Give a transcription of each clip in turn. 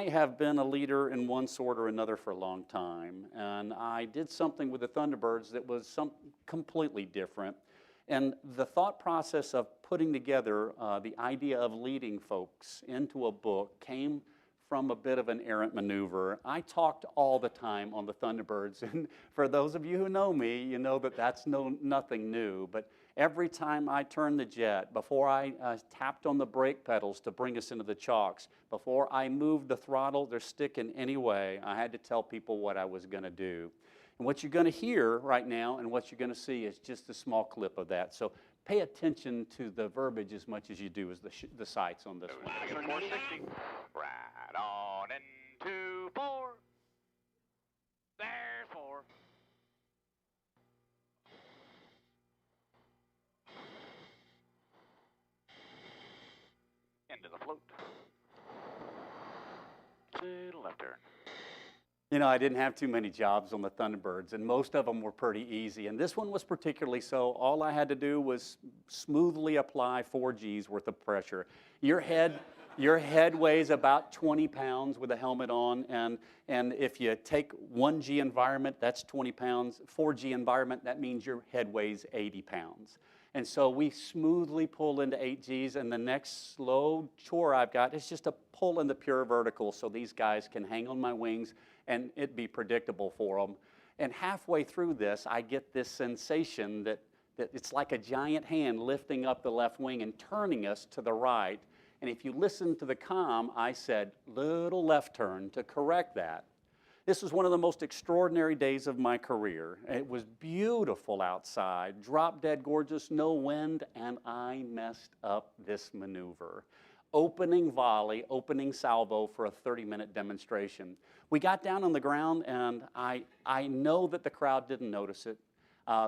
I have been a leader in one sort or another for a long time, and I did something with the Thunderbirds that was completely different. And the thought process of putting together the idea of leading folks into a book came from a bit of an errant maneuver. I talked all the time on the Thunderbirds, and for those of you who know me, you know that that's nothing new. But every time I turned the jet, before I tapped on the brake pedals to bring us into the chocks, before I moved the throttle or stick in any way, I had to tell people what I was going to do. And what you're going to hear right now and what you're going to see is just a small clip of that. So pay attention to the verbiage as much as you do as the sights on this one. 460. Right on into 4. There's 4. Into the float. To the left turn. You know, I didn't have too many jobs on the Thunderbirds, and most of them were pretty easy. And this one was particularly so. All I had to do was smoothly apply 4 G's worth of pressure. Your head weighs about 20 pounds with a helmet on, and if you take 1 G environment, that's 20 pounds. 4 G environment, that means your head weighs 80 pounds. And so we smoothly pull into 8 Gs, and the next slow chore I've got is just to pull into pure vertical so these guys can hang on my wings and it be predictable for them. And halfway through this, I get this sensation that it's like a giant hand lifting up the left wing and turning us to the right. And if you listen to the comm, I said, little left turn to correct that. This was one of the most extraordinary days of my career. It was beautiful outside, drop dead gorgeous, no wind, and I messed up this maneuver. Opening volley, opening salvo for a 30-minute demonstration. We got down on the ground, and I know that the crowd didn't notice it.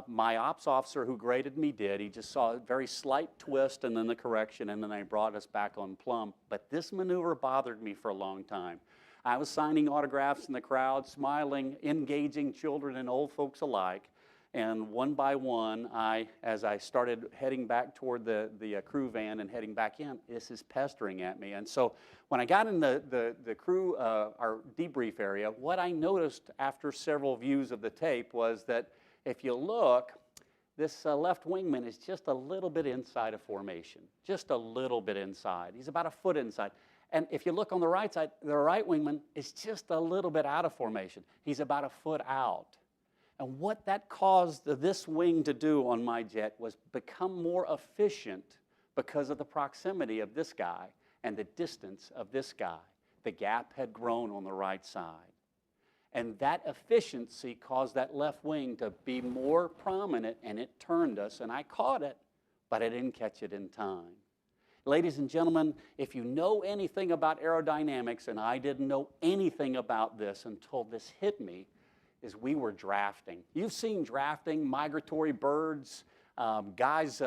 My ops officer who graded me did. He just saw a very slight twist and then the correction, and then they brought us back on plumb. But this maneuver bothered me for a long time. I was signing autographs in the crowd, smiling, engaging children and old folks alike. And one by one, as I started heading back toward the crew van and heading back in, this is pestering at me. And so when I got in the crew, our debrief area, what I noticed after several views of the tape was that if you look, this left wingman is just a little bit inside of formation, just a little bit inside. He's about a foot inside. And if you look on the right side, the right wingman is just a little bit out of formation. He's about a foot out. And what that caused this wing to do on my jet was become more efficient because of the proximity of this guy and the distance of this guy. The gap had grown on the right side. And that efficiency caused that left wing to be more prominent, and it turned us, and I caught it, but I didn't catch it in time. Ladies and gentlemen, if you know anything about aerodynamics, and I didn't know anything about this until this hit me, is we were drafting. You've seen drafting, migratory birds, guys,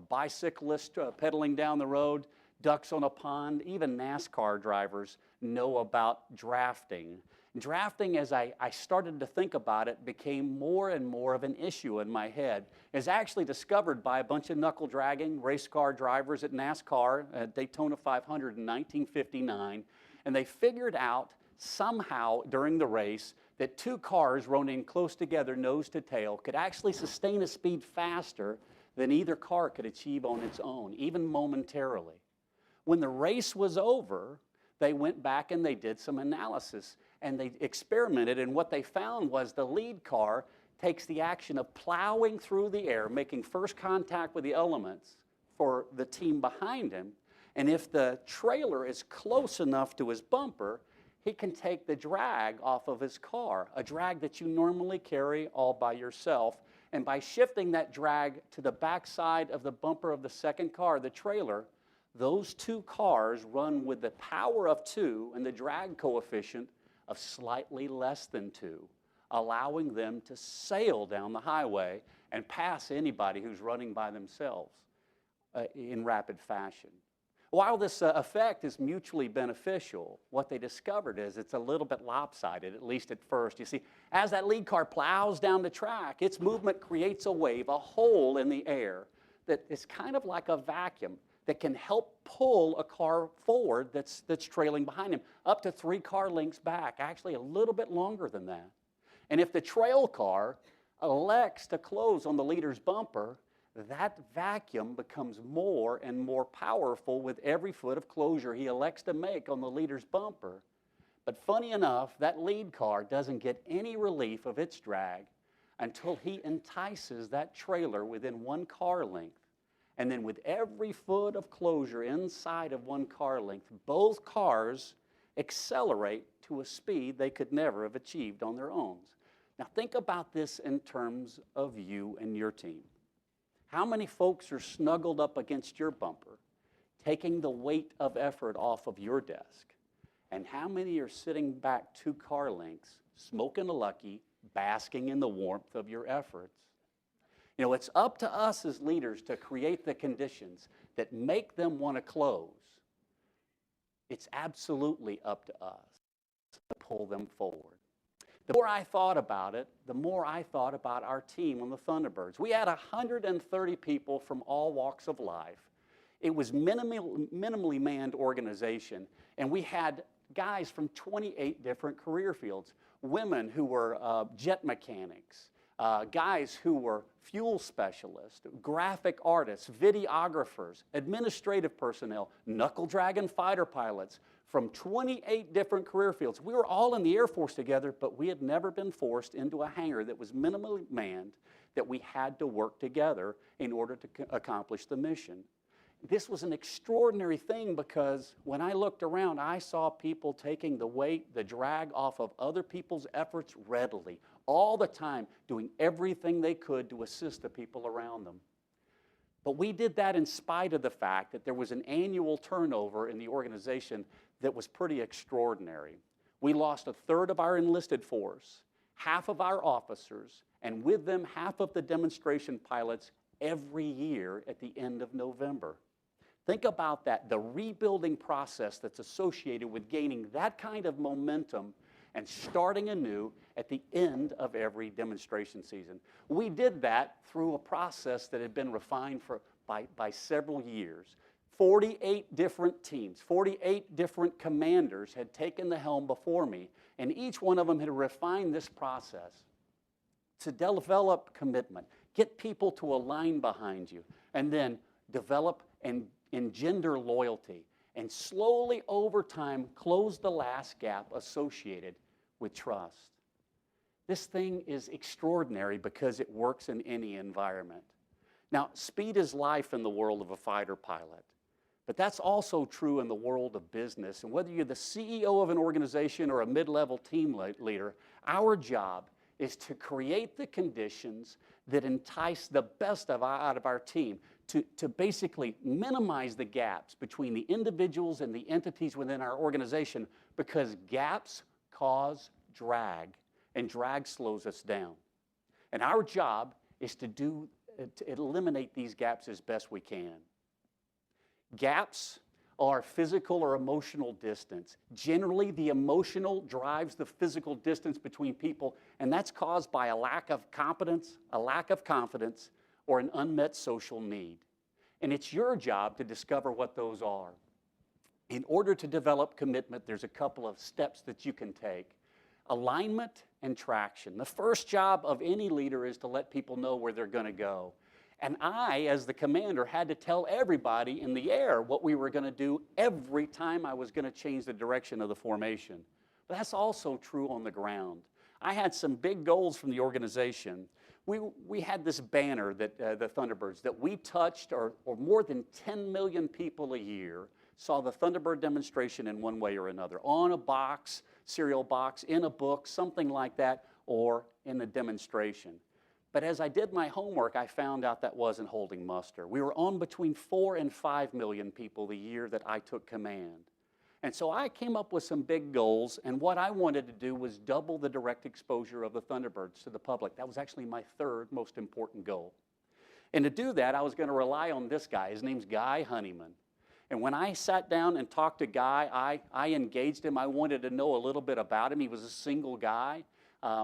bicyclists pedaling down the road, ducks on a pond, even NASCAR drivers know about drafting. Drafting, as I started to think about it, became more and more of an issue in my head. It was actually discovered by a bunch of knuckle-dragging race car drivers at NASCAR at Daytona 500 in 1959, and they figured out somehow during the race that 2 cars running close together, nose to tail, could actually sustain a speed faster than either car could achieve on its own, even momentarily. When the race was over, they went back and they did some analysis, and they experimented, and what they found was the lead car takes the action of plowing through the air, making first contact with the elements for the team behind him, and if the trailer is close enough to his bumper, he can take the drag off of his car, a drag that you normally carry all by yourself. And by shifting that drag to the backside of the bumper of the second car, the trailer, those 2 cars run with the power of 2 and the drag coefficient of slightly less than 2, allowing them to sail down the highway and pass anybody who's running by themselves in rapid fashion. While this effect is mutually beneficial, what they discovered is it's a little bit lopsided, at least at first. You see, as that lead car plows down the track, its movement creates a wave, a hole in the air that is kind of like a vacuum that can help pull a car forward that's trailing behind him, up to 3 car lengths back, actually a little bit longer than that. And if the trail car elects to close on the leader's bumper, that vacuum becomes more and more powerful with every foot of closure he elects to make on the leader's bumper. But funny enough, that lead car doesn't get any relief of its drag until he entices that trailer within 1 car length. And then with every foot of closure inside of 1 car length, both cars accelerate to a speed they could never have achieved on their own. Now think about this in terms of you and your team. How many folks are snuggled up against your bumper, taking the weight of effort off of your desk? And how many are sitting back 2 car lengths, smoking a Lucky, basking in the warmth of your efforts? You know, it's up to us as leaders to create the conditions that make them want to close. It's absolutely up to us to pull them forward. The more I thought about it, the more I thought about our team on the Thunderbirds. We had 130 people from all walks of life. It was minimally manned organization, and we had guys from 28 different career fields. Women who were jet mechanics, guys who were fuel specialists, graphic artists, videographers, administrative personnel, knuckle dragon fighter pilots from 28 different career fields. We were all in the Air Force together, but we had never been forced into a hangar that was minimally manned, that we had to work together in order to accomplish the mission. This was an extraordinary thing because when I looked around, I saw people taking the weight, the drag off of other people's efforts readily, all the time, doing everything they could to assist the people around them. But we did that in spite of the fact that there was an annual turnover in the organization that was pretty extraordinary. We lost 1/3 of our enlisted force, half of our officers, and with them half of the demonstration pilots every year at the end of November. Think about that, the rebuilding process that's associated with gaining that kind of momentum and starting anew at the end of every demonstration season. We did that through a process that had been refined by several years. 48 different teams, 48 different commanders had taken the helm before me, and each one of them had refined this process to develop commitment, get people to align behind you, and then develop and engender loyalty, and slowly over time close the last gap associated with trust. This thing is extraordinary because it works in any environment. Now, speed is life in the world of a fighter pilot, but that's also true in the world of business. And whether you're the CEO of an organization or a mid-level team leader, our job is to create the conditions that entice the best out of our team, to basically minimize the gaps between the individuals and the entities within our organization, because gaps cause drag, and drag slows us down. And our job is to eliminate these gaps as best we can. Gaps are physical or emotional distance. Generally, the emotional drives the physical distance between people, and that's caused by a lack of competence, a lack of confidence, or an unmet social need. And it's your job to discover what those are. In order to develop commitment, there's a couple of steps that you can take. Alignment and traction. The first job of any leader is to let people know where they're going to go. And I, as the commander, had to tell everybody in the air what we were going to do every time I was going to change the direction of the formation. But that's also true on the ground. I had some big goals from the organization. We had this banner, that the Thunderbirds, that we touched, or more than 10 million people a year saw the Thunderbird demonstration in one way or another, on a box, cereal box, in a book, something like that, or in a demonstration. But as I did my homework, I found out that wasn't holding muster. We were on between 4 and 5 million people the year that I took command. And so I came up with some big goals, and what I wanted to do was double the direct exposure of the Thunderbirds to the public. That was actually my 3rd most important goal. And to do that, I was going to rely on this guy. His name's Guy Honeyman. And when I sat down and talked to Guy, I engaged him. I wanted to know a little bit about him. He was a single guy.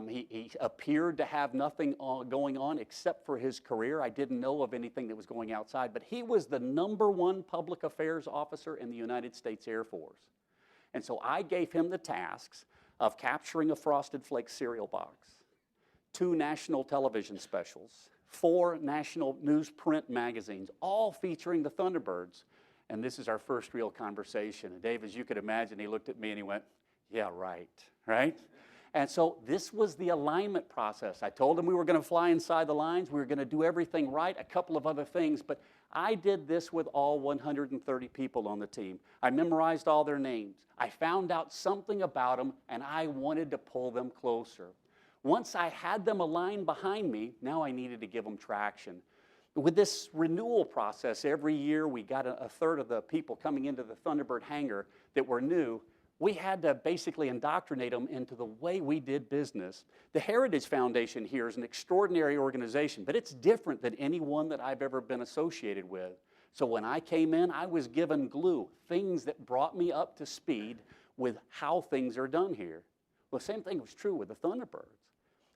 He appeared to have nothing going on except for his career. I didn't know of anything that was going outside, but he was the #1 public affairs officer in the United States Air Force. And so I gave him the tasks of capturing a Frosted Flakes cereal box, 2 national television specials, 4 national newsprint magazines, all featuring the Thunderbirds. And this is our first real conversation. And Dave, as you could imagine, he looked at me and he went, yeah, right? And so this was the alignment process. I told him we were going to fly inside the lines. We were going to do everything right, a couple of other things. But I did this with all 130 people on the team. I memorized all their names. I found out something about them, and I wanted to pull them closer. Once I had them aligned behind me, now I needed to give them traction. With this renewal process, every year we got a third of the people coming into the Thunderbird hangar that were new. We had to basically indoctrinate them into the way we did business. The Heritage Foundation here is an extraordinary organization, but it's different than any one that I've ever been associated with. So when I came in, I was given glue, things that brought me up to speed with how things are done here. Well, the same thing was true with the Thunderbirds.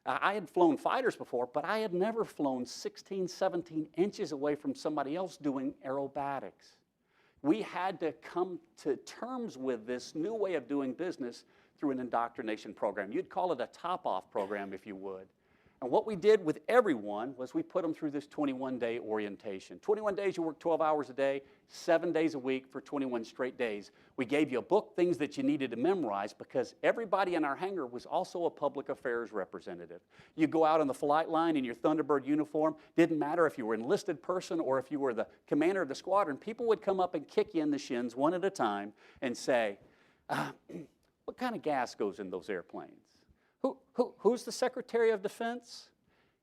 I had flown fighters before, but I had never flown 16, 17 inches away from somebody else doing aerobatics. We had to come to terms with this new way of doing business through an indoctrination program. You'd call it a top-off program, if you would. And what we did with everyone was we put them through this 21-day orientation. 21 days, you work 12 hours a day, 7 days a week for 21 straight days. We gave you a book, things that you needed to memorize, because everybody in our hangar was also a public affairs representative. You go out on the flight line in your Thunderbird uniform. Didn't matter if you were an enlisted person or if you were the commander of the squadron. People would come up and kick you in the shins one at a time and say, what kind of gas goes in those airplanes? Who's the Secretary of Defense?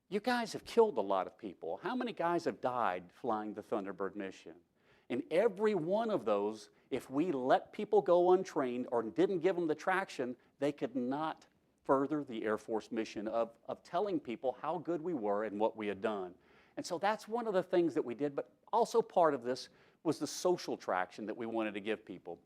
You guys have killed a lot of people. How many guys have died flying the Thunderbird mission? In every one of those, if we let people go untrained or didn't give them the traction, they could not further the Air Force mission of telling people how good we were and what we had done. And so that's one of the things that we did, but also part of this was the social traction that we wanted to give people.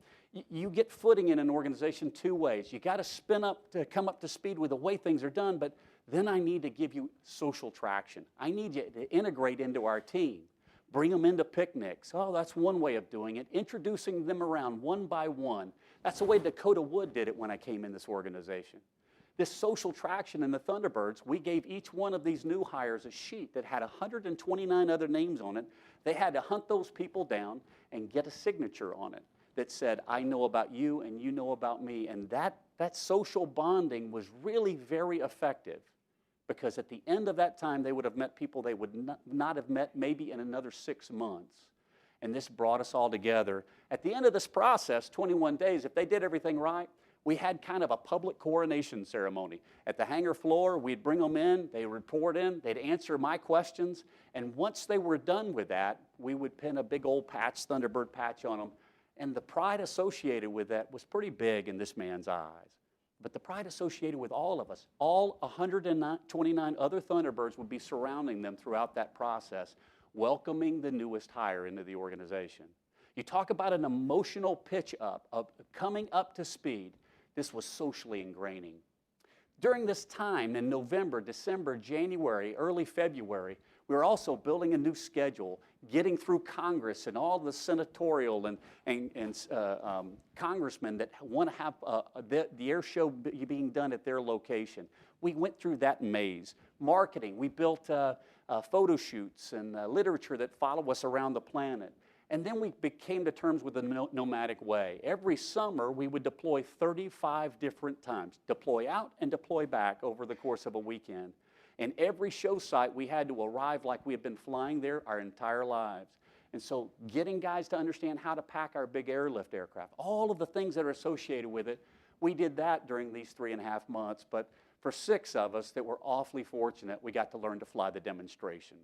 You get footing in an organization 2 ways. You got to spin up to come up to speed with the way things are done, but then I need to give you social traction. I need you to integrate into our team. Bring them into picnics. Oh, that's one way of doing it. Introducing them around one by one. That's the way Dakota Wood did it when I came in this organization. This social traction in the Thunderbirds, we gave each one of these new hires a sheet that had 129 other names on it. They had to hunt those people down and get a signature on it that said, I know about you and you know about me. And that social bonding was really very effective, because at the end of that time, they would have met people they would not have met maybe in another 6 months. And this brought us all together. At the end of this process, 21 days, if they did everything right, we had kind of a public coronation ceremony. At the hangar floor, we'd bring them in, they'd report in, they'd answer my questions, and once they were done with that, we would pin a big old patch, Thunderbird patch on them. And the pride associated with that was pretty big in this man's eyes. But the pride associated with all of us, all 129 other Thunderbirds would be surrounding them throughout that process, welcoming the newest hire into the organization. You talk about an emotional pitch up, of coming up to speed. This was socially ingraining. During this time in November, December, January, early February, we were also building a new schedule, getting through Congress and all the senatorial and congressmen that want to have the air show being done at their location. We went through that maze. Marketing, we built photo shoots and literature that follow us around the planet. And then we came to terms with the nomadic way. Every summer, we would deploy 35 different times, deploy out and deploy back over the course of a weekend. And every show site, we had to arrive like we had been flying there our entire lives. And so getting guys to understand how to pack our big airlift aircraft, all of the things that are associated with it, we did that during these 3.5 months. But for 6 of us that were awfully fortunate, we got to learn to fly the demonstration.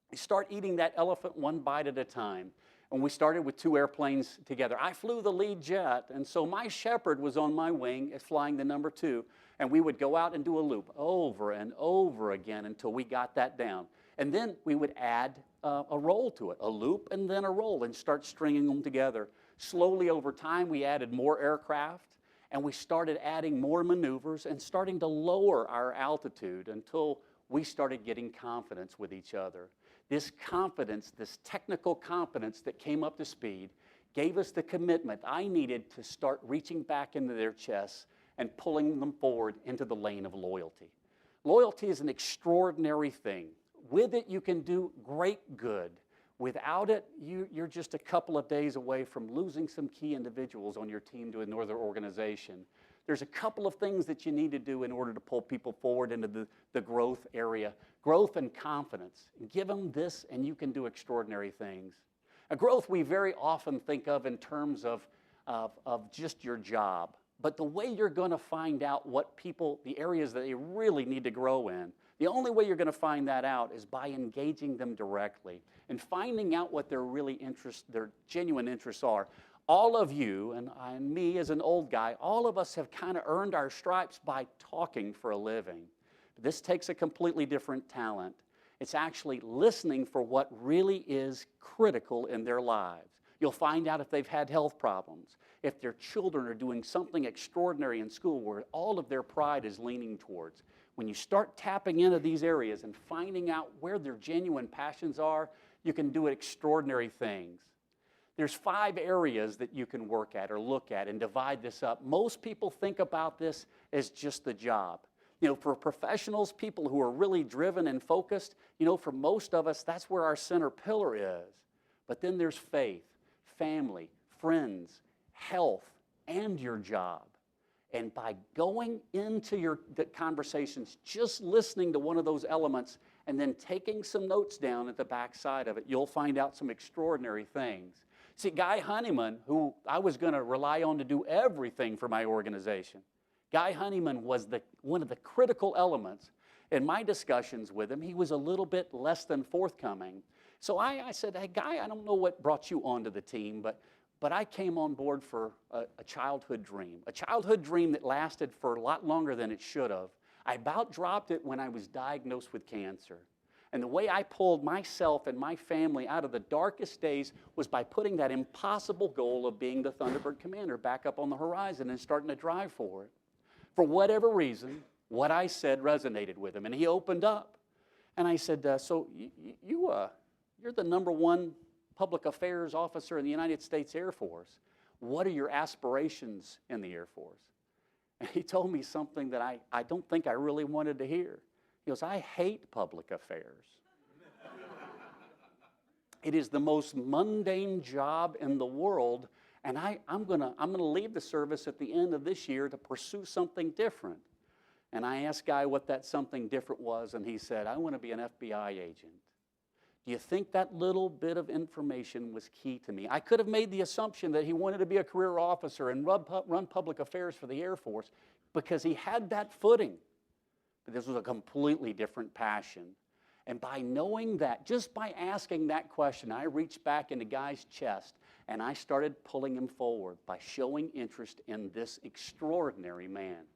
We start eating that elephant one bite at a time. And we started with 2 airplanes together. I flew the lead jet, and so my Shepherd was on my wing flying the number 2, and we would go out and do a loop over and over again until we got that down. And then we would add a roll to it, a loop and then a roll, and start stringing them together. Slowly over time, we added more aircraft, And we started adding more maneuvers and starting to lower our altitude until we started getting confidence with each other. This confidence, this technical confidence that came up to speed, gave us the commitment I needed to start reaching back into their chests and pulling them forward into the lane of loyalty. Loyalty is an extraordinary thing. With it, you can do great good. Without it, you're just a couple of days away from losing some key individuals on your team to another organization. There's a couple of things that you need to do in order to pull people forward into the growth area. Growth and confidence. Give them this and you can do extraordinary things. A growth we very often think of in terms of just your job. But the way you're going to find out what people, the areas that they really need to grow in, the only way you're going to find that out is by engaging them directly and finding out what their genuine interests are. All of you, and me as an old guy, all of us have kind of earned our stripes by talking for a living. This takes a completely different talent. It's actually listening for what really is critical in their lives. You'll find out if they've had health problems, if their children are doing something extraordinary in school where all of their pride is leaning towards. When you start tapping into these areas and finding out where their genuine passions are, you can do extraordinary things. There's 5 areas that you can work at or look at and divide this up. Most people think about this as just the job. You know, for professionals, people who are really driven and focused, you know, for most of us, that's where our center pillar is. But then there's faith, family, friends, health, and your job. And by going into the conversations, just listening to one of those elements and then taking some notes down at the back side of it, you'll find out some extraordinary things. See, Guy Honeyman, who I was going to rely on to do everything for my organization, Guy Honeyman was one of the critical elements. In my discussions with him, he was a little bit less than forthcoming. So I said, hey, Guy, I don't know what brought you onto the team, but I came on board for a childhood dream that lasted for a lot longer than it should have. I about dropped it when I was diagnosed with cancer. And the way I pulled myself and my family out of the darkest days was by putting that impossible goal of being the Thunderbird commander back up on the horizon and starting to drive for it. For whatever reason, what I said resonated with him, and he opened up. And I said, so you're the #1 public affairs officer in the United States Air Force. What are your aspirations in the Air Force? And he told me something that I don't think I really wanted to hear. He goes, I hate public affairs. It is the most mundane job in the world, and I'm gonna leave the service at the end of this year to pursue something different. And I asked Guy what that something different was, and he said, I want to be an FBI agent. Do you think that little bit of information was key to me? I could have made the assumption that he wanted to be a career officer and run public affairs for the Air Force because he had that footing. But this was a completely different passion. And by knowing that, just by asking that question, I reached back into Guy's chest and I started pulling him forward by showing interest in this extraordinary man.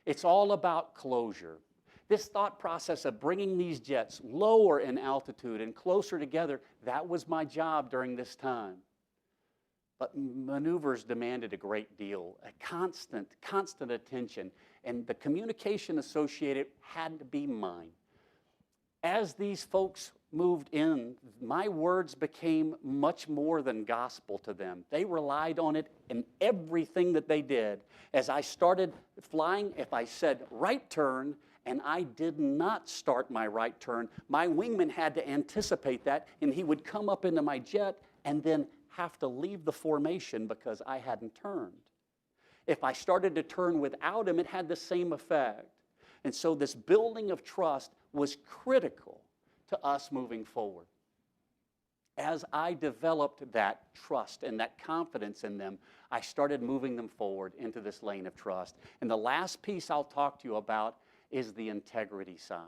It's all about closure. This thought process of bringing these jets lower in altitude and closer together, that was my job during this time. But maneuvers demanded a great deal, a constant attention, and the communication associated had to be mine. As these folks moved in, my words became much more than gospel to them. They relied on it in everything that they did. As I started flying, if I said right turn, and I did not start my right turn, my wingman had to anticipate that, and he would come up into my jet and then have to leave the formation because I hadn't turned. If I started to turn without him, it had the same effect. And so this building of trust was critical to us moving forward. As I developed that trust and that confidence in them, I started moving them forward into this lane of trust. And the last piece I'll talk to you about is the integrity side.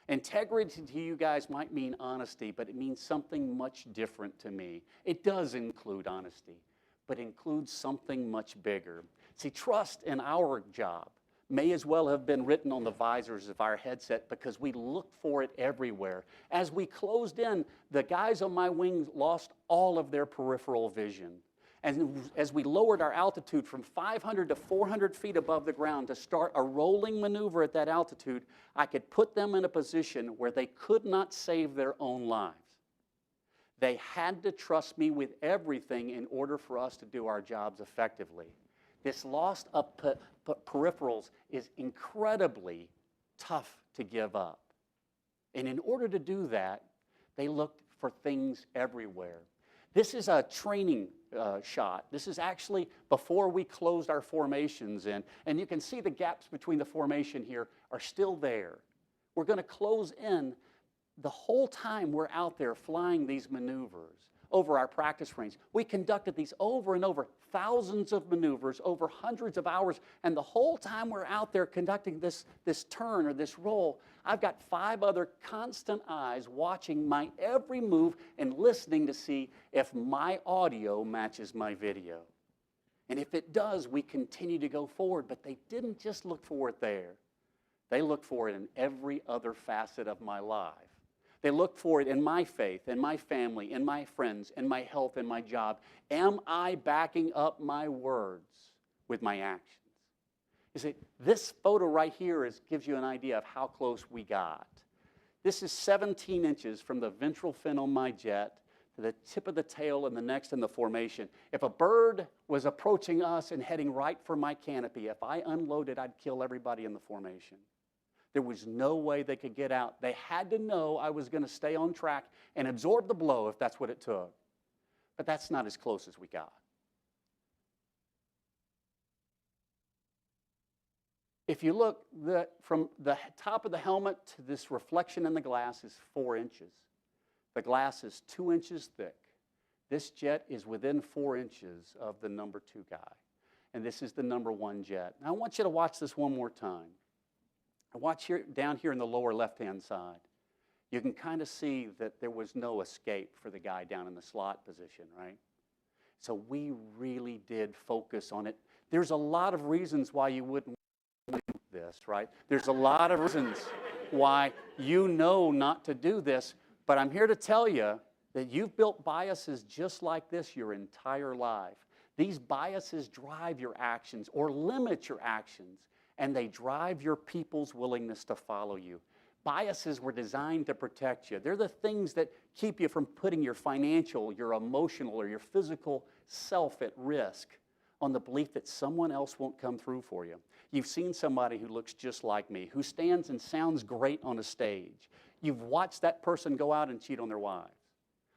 Integrity to you guys might mean honesty, but it means something much different to me. It does include honesty, but includes something much bigger. See, trust in our job may as well have been written on the visors of our headset because we looked for it everywhere. As we closed in, the guys on my wings lost all of their peripheral vision. And as we lowered our altitude from 500 to 400 feet above the ground to start a rolling maneuver at that altitude, I could put them in a position where they could not save their own lives. They had to trust me with everything in order for us to do our jobs effectively. This loss of peripherals is incredibly tough to give up. And in order to do that, they looked for things everywhere. This is a training shot. This is actually before we closed our formations in. And you can see the gaps between the formation here are still there. We're going to close in the whole time we're out there flying these maneuvers over our practice range. We conducted these over and over, thousands of maneuvers over hundreds of hours. And the whole time we're out there conducting this turn or this roll, I've got 5 other constant eyes watching my every move and listening to see if my audio matches my video. And if it does, we continue to go forward. But they didn't just look for it there. They looked for it in every other facet of my life. They look for it in my faith, in my family, in my friends, in my health, in my job. Am I backing up my words with my actions? You see, this photo right here gives you an idea of how close we got. This is 17 inches from the ventral fin on my jet to the tip of the tail and the next in the formation. If a bird was approaching us and heading right for my canopy, if I unloaded, I'd kill everybody in the formation. There was no way they could get out. They had to know I was going to stay on track and absorb the blow if that's what it took. But that's not as close as we got. If you look, from the top of the helmet to this reflection in the glass is 4 inches. The glass is 2 inches thick. This jet is within 4 inches of the number 2 guy. And this is the number 1 jet. Now I want you to watch this one more time. Watch here, down here in the lower left-hand side. You can kind of see that there was no escape for the guy down in the slot position, right? So we really did focus on it. There's a lot of reasons why you wouldn't do this, right? There's a lot of reasons why you know not to do this, but I'm here to tell you that you've built biases just like this your entire life. These biases drive your actions or limit your actions, and they drive your people's willingness to follow you. Biases were designed to protect you. They're the things that keep you from putting your financial, your emotional, or your physical self at risk on the belief that someone else won't come through for you. You've seen somebody who looks just like me, who stands and sounds great on a stage. You've watched that person go out and cheat on their wives,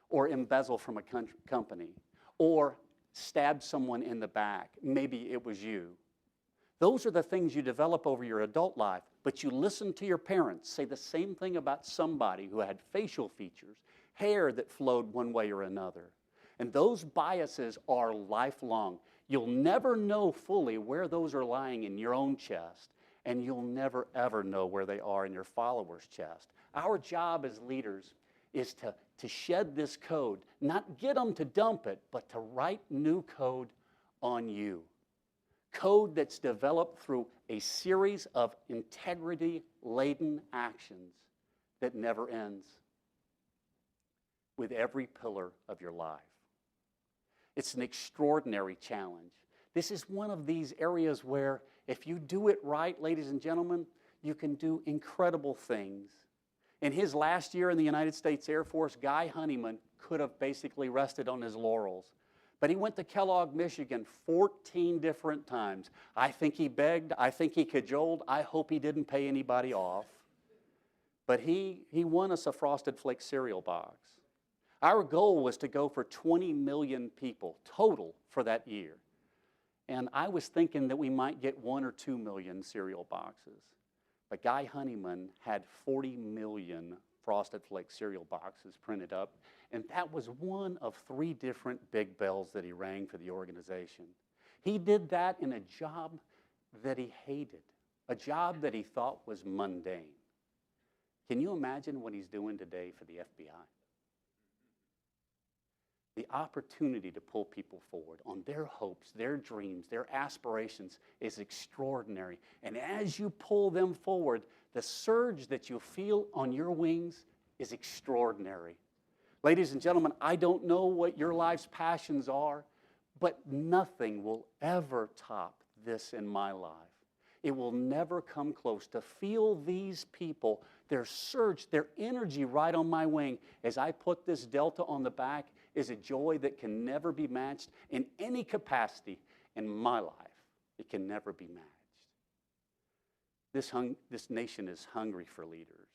or embezzle from a company, or stab someone in the back. Maybe it was you. Those are the things you develop over your adult life, but you listen to your parents say the same thing about somebody who had facial features, hair that flowed one way or another. And those biases are lifelong. You'll never know fully where those are lying in your own chest, and you'll never ever know where they are in your followers' chest. Our job as leaders is to shed this code, not get them to dump it, but to write new code on you. Code that's developed through a series of integrity-laden actions that never ends with every pillar of your life. It's an extraordinary challenge. This is one of these areas where if you do it right, ladies and gentlemen, you can do incredible things. In his last year in the United States Air Force, Guy Honeyman could have basically rested on his laurels. But he went to Kellogg, Michigan 14 different times. I think he begged. I think he cajoled. I hope he didn't pay anybody off. But he won us a Frosted Flakes cereal box. Our goal was to go for 20 million people total for that year. And I was thinking that we might get 1 or 2 million cereal boxes. But Guy Honeyman had 40 million Frosted Flakes cereal boxes printed up, and that was one of 3 different big bells that he rang for the organization. He did that in a job that he hated, a job that he thought was mundane. Can you imagine what he's doing today for the FBI? The opportunity to pull people forward on their hopes, their dreams, their aspirations is extraordinary. And as you pull them forward, the surge that you feel on your wings is extraordinary. Ladies and gentlemen, I don't know what your life's passions are, But nothing will ever top this in my life. It will never come close to feel these people, their surge, their energy right on my wing as I put this Delta on the back is a joy that can never be matched in any capacity in my life. It can never be matched. This nation is hungry for leaders.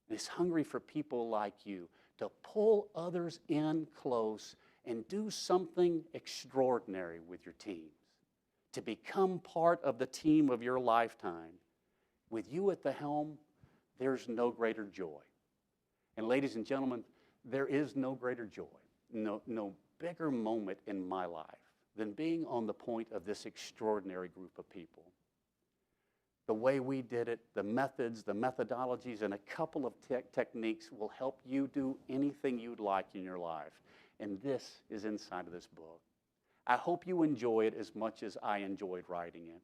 It's hungry for people like you to pull others in close and do something extraordinary with your teams, to become part of the team of your lifetime. With you at the helm, there's no greater joy. And ladies and gentlemen, there is no greater joy, no bigger moment in my life than being on the point of this extraordinary group of people. The way we did it, the methods, the methodologies, and a couple of techniques will help you do anything you'd like in your life. And this is inside of this book. I hope you enjoy it as much as I enjoyed writing it.